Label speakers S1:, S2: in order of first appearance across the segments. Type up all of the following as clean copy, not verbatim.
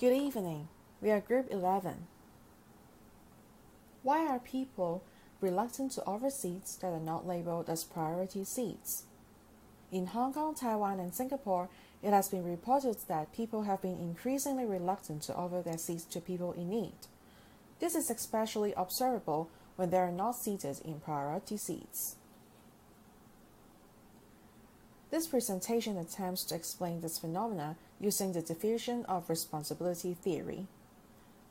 S1: Good evening. We are Group 11. Why are people reluctant to offer seats that are not labeled as priority seats? In Hong Kong, Taiwan, and Singapore, it has been reported that people have been increasingly reluctant to offer their seats to people in need. This is especially observable when they are not seated in priority seats. This presentation attempts to explain this phenomena using the diffusion of responsibility theory.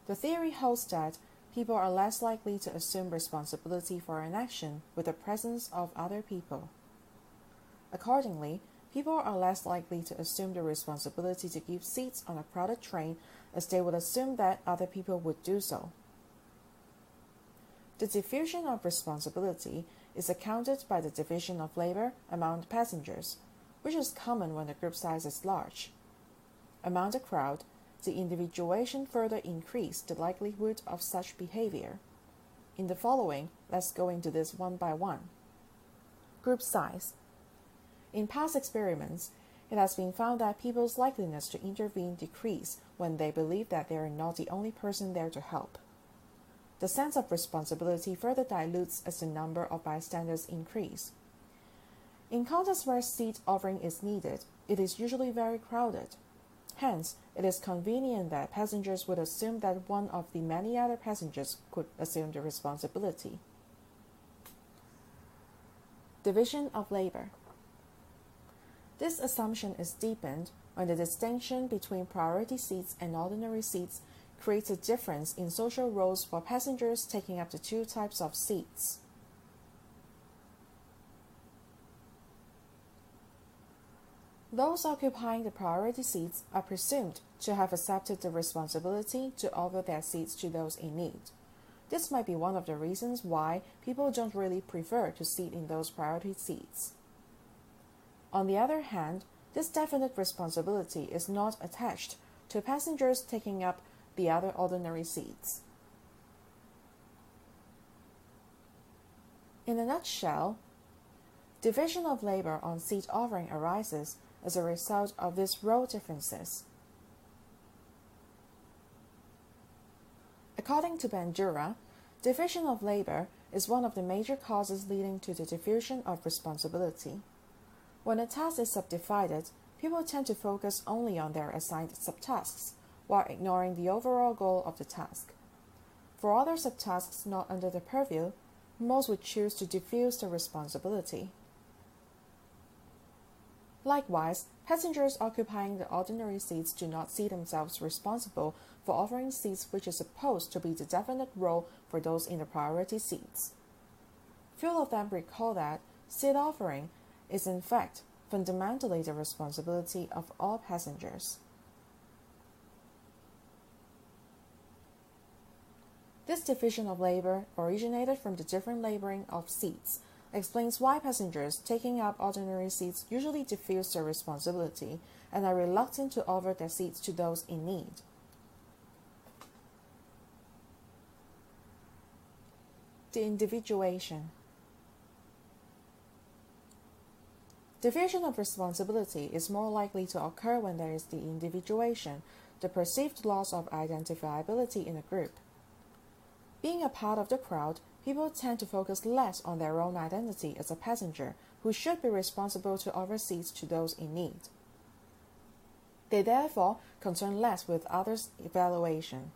S1: The theory holds that people are less likely to assume responsibility for an action with the presence of other people. Accordingly, people are less likely to assume the responsibility to give seats on a crowded train as they would assume that other people would do so. The diffusion of responsibility is accounted by the division of labor among the passengers, which is common when the group size is large. Among the crowd, the individuation further increased the likelihood of such behavior. In the following, let's go into this one by one. Group size. In past experiments, it has been found that people's likeliness to intervene decrease when they believe that they are not the only person there to help. The sense of responsibility further dilutes as the number of bystanders increase. In contests where seat offering is needed, it is usually very crowded. Hence, it is convenient that passengers would assume that one of the many other passengers could assume the responsibility. Division of labor. This assumption is deepened when the distinction between priority seats and ordinary seats creates a difference in social roles for passengers taking up the two types of seats. Those occupying the priority seats are presumed to have accepted the responsibility to offer their seats to those in need. This might be one of the reasons why people don't really prefer to sit in those priority seats. On the other hand, this definite responsibility is not attached to passengers taking up the other ordinary seats. In a nutshell, division of labor on seat offering arises as a result of these role differences. According to Bandura, division of labor is one of the major causes leading to the diffusion of responsibility. When a task is subdivided, people tend to focus only on their assigned subtasks, while ignoring the overall goal of the task. For other subtasks not under the purview, most would choose to diffuse the responsibility. Likewise, passengers occupying the ordinary seats do not see themselves responsible for offering seats which is supposed to be the definite role for those in the priority seats. Few of them recall that seat offering is in fact fundamentally the responsibility of all passengers. This division of labor originated from the different laboring of seats, explains why passengers taking up ordinary seats usually diffuse their responsibility and are reluctant to offer their seats to those in need. The individuation. Diffusion of responsibility is more likely to occur when there is the individuation, the perceived loss of identifiability in a group. Being a part of the crowd, people tend to focus less on their own identity as a passenger who should be responsible to offer seats to those in need. They therefore concern less with others' evaluation.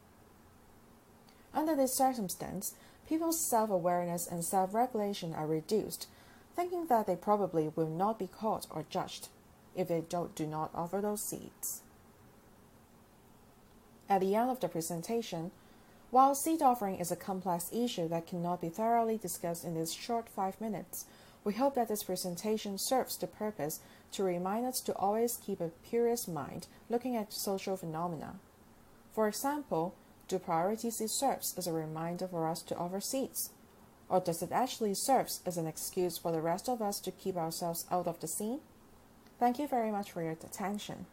S1: Under this circumstance, people's self-awareness and self-regulation are reduced, thinking that they probably will not be caught or judged if they do not offer those seats. At the end of the presentation, while seat offering is a complex issue that cannot be thoroughly discussed in this short 5 minutes, we hope that this presentation serves the purpose to remind us to always keep a curious mind looking at social phenomena. For example, do priority seats serve as a reminder for us to offer seats? Or does it actually serve as an excuse for the rest of us to keep ourselves out of the scene? Thank you very much for your attention.